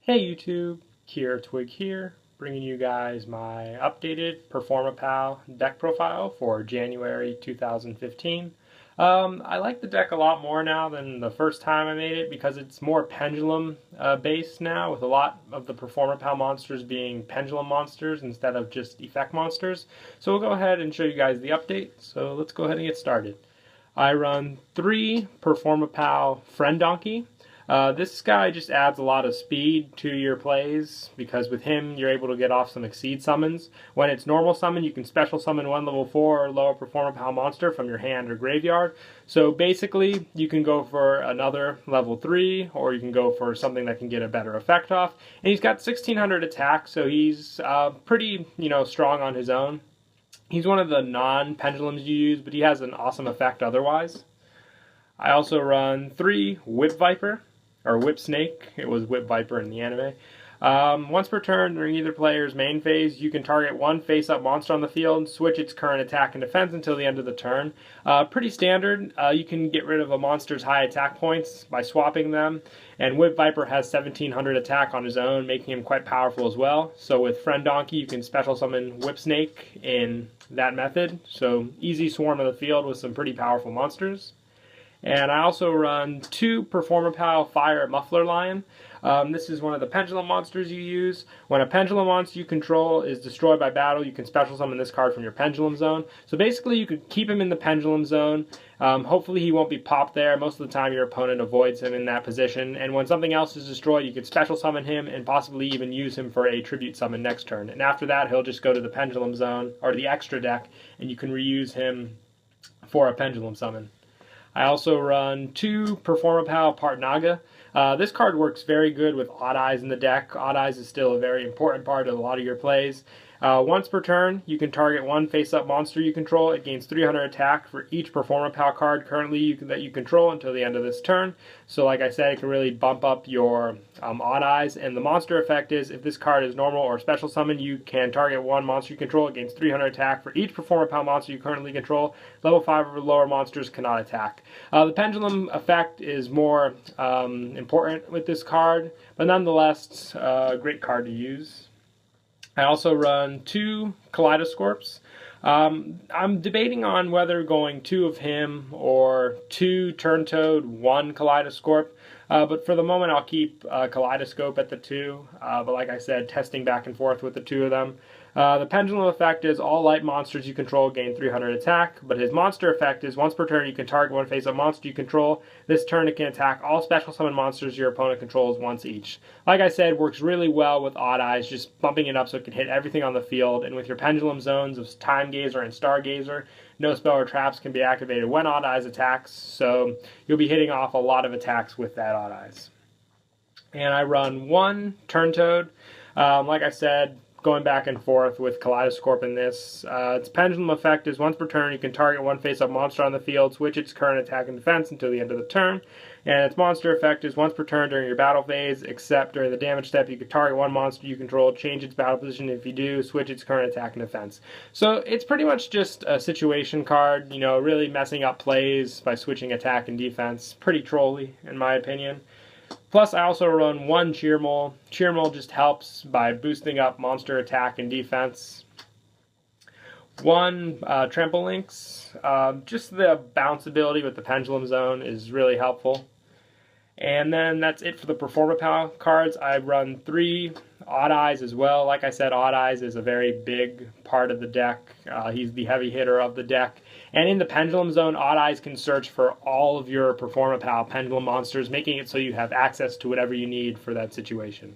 Hey YouTube, Kier Twig here, bringing you guys my updated Performapal deck profile for January 2015. I like the deck a lot more now than the first time I made it because it's more pendulum based now, with a lot of the Performapal monsters being pendulum monsters instead of just effect monsters. So we'll go ahead and show you guys the update, so let's go ahead and get started. I run 3 Performapal Friend Donkey. This guy just adds a lot of speed to your plays because with him you're able to get off some Exceed summons. When it's normal summon, you can special summon one level 4 or lower Performapal monster from your hand or graveyard. So basically you can go for another level 3 or you can go for something that can get a better effect off. And he's got 1600 attack, so he's pretty strong on his own. He's one of the non-pendulums you use, but he has an awesome effect otherwise. I also run 3 Whip Viper, or Whip Snake. It was Whip Viper in the anime. Once per turn during either player's main phase, you can target one face-up monster on the field, switch its current attack and defense until the end of the turn. Pretty standard. You can get rid of a monster's high attack points by swapping them, and Whip Viper has 1700 attack on his own, making him quite powerful as well. So with Friend Donkey, you can special summon Whip Snake in that method. So easy swarm of the field with some pretty powerful monsters. And I also run 2 Performapal Fire Muffler Lion. This is one of the pendulum monsters you use. When a pendulum monster you control is destroyed by battle, you can special summon this card from your pendulum zone. So basically you could keep him in the pendulum zone. Hopefully he won't be popped there. Most of the time your opponent avoids him in that position. And when something else is destroyed, you could special summon him and possibly even use him for a tribute summon next turn. And after that he'll just go to the pendulum zone, or the extra deck, and you can reuse him for a pendulum summon. I also run 2 Performapal Part Naga. This card works very good with Odd Eyes in the deck. Odd Eyes is still a very important part of a lot of your plays. Once per turn, you can target one face-up monster you control. It gains 300 attack for each Performapal card currently that you control until the end of this turn. So like I said, it can really bump up your Odd Eyes. And the monster effect is, if this card is normal or special summon, you can target one monster you control. It gains 300 attack for each Performapal monster you currently control. Level 5 or lower monsters cannot attack. The pendulum effect is more important with this card, but nonetheless, a great card to use. I also run 2 Kaleidoscorps. I'm debating on whether going 2 of him or 2 Turntoad, 1 Kaleidoscorp. But for the moment I'll keep Kaleidoscope at the 2. But like I said, testing back and forth with the 2 of them. The pendulum effect is all light monsters you control gain 300 attack, but his monster effect is once per turn you can target one face-up monster you control. This turn it can attack all special summon monsters your opponent controls once each. Like I said, works really well with Odd Eyes, just bumping it up so it can hit everything on the field, and with your pendulum zones of Time Gazer and Stargazer, no spell or traps can be activated when Odd Eyes attacks, so you'll be hitting off a lot of attacks with that Odd Eyes. And I run 1 Turntoad. Like I said, going back and forth with Kaleidoscorp in this. Its pendulum effect is once per turn you can target one face-up monster on the field, switch its current attack and defense until the end of the turn. And its monster effect is once per turn during your battle phase, except during the damage step you can target one monster you control, change its battle position. If you do, switch its current attack and defense. So it's pretty much just a situation card, really messing up plays by switching attack and defense. Pretty trolly in my opinion. Plus, I also run 1 Cheer Mole. Cheer Mole just helps by boosting up monster attack and defense. 1 Trampolinx. Just the bounce ability with the Pendulum Zone is really helpful. And then that's it for the Performapal cards. I run 3 Odd Eyes as well. Like I said, Odd Eyes is a very big part of the deck. He's the heavy hitter of the deck. And in the Pendulum Zone, Odd Eyes can search for all of your Performapal pendulum monsters, making it so you have access to whatever you need for that situation.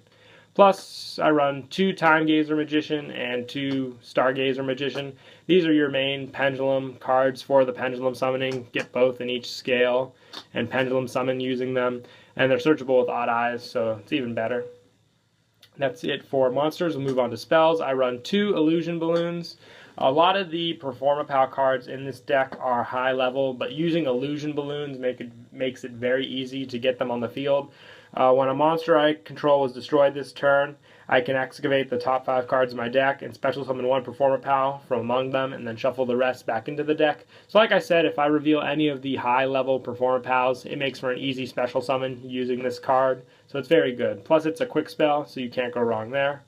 Plus, I run 2 Time Gazer Magician and 2 Stargazer Magician. These are your main pendulum cards for the pendulum summoning. Get both in each scale and pendulum summon using them. And they're searchable with Odd Eyes, so it's even better. That's it for monsters. We'll move on to spells. I run 2 Illusion Balloons. A lot of the Performapal cards in this deck are high level, but using Illusion Balloons makes it very easy to get them on the field. When a monster I control is destroyed this turn, I can excavate the top 5 cards of my deck and special summon 1 Performer Pal from among them and then shuffle the rest back into the deck. So like I said, if I reveal any of the high level Performer Pals, it makes for an easy special summon using this card. So it's very good. Plus it's a quick spell, so you can't go wrong there.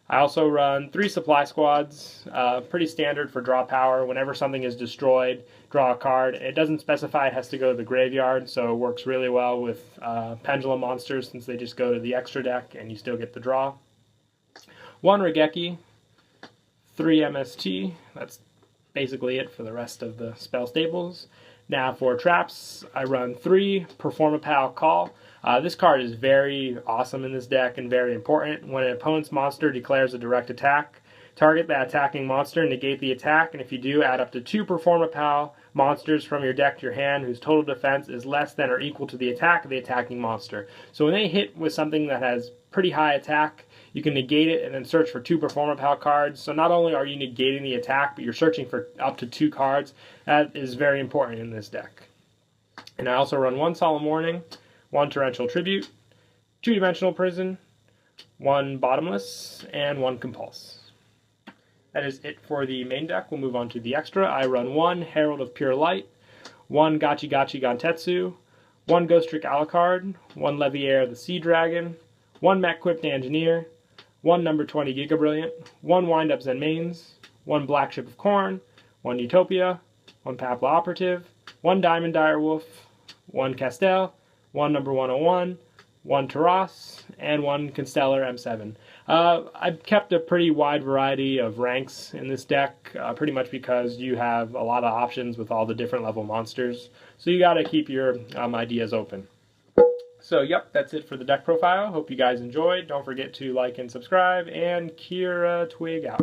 I also run 3 supply squads, pretty standard for draw power. Whenever something is destroyed, draw a card. It doesn't specify it has to go to the graveyard, so it works really well with pendulum monsters since they just go to the extra deck and you still get the draw. 1 Raigeki, 3 MST, that's basically it for the rest of the spell staples. Now for traps, I run 3 Performapal Call. This card is very awesome in this deck and very important. When an opponent's monster declares a direct attack, target that attacking monster and negate the attack, and if you do, add up to 2 Performapal monsters from your deck to your hand whose total defense is less than or equal to the attack of the attacking monster. So when they hit with something that has pretty high attack, you can negate it and then search for 2 Performapal cards. So not only are you negating the attack, but you're searching for up to 2 cards. That is very important in this deck. And I also run 1 Solemn Warning, 1 Torrential Tribute, 2 Dimensional Prison, 1 Bottomless, and 1 Compulse. That is it for the main deck. We'll move on to the extra. I run 1 Herald of Pure Light, 1 Gachi Gachi Gantetsu, 1 Ghost Trick Alucard, 1 Leviair the Sea Dragon, 1 Mech-Equipped Engineer, 1 number 20 Giga Brilliant, 1 Wind Up Zen Mains, 1 Black Ship of Corn, 1 Utopia, 1 Papla Operative, 1 Diamond Direwolf, 1 Castel, 1 number 101, 1 Taras, and 1 Constellar M7. I've kept a pretty wide variety of ranks in this deck, pretty much because you have a lot of options with all the different level monsters. So you gotta keep your ideas open. So yep, that's it for the deck profile. Hope you guys enjoyed. Don't forget to like and subscribe, and Kira Twig out.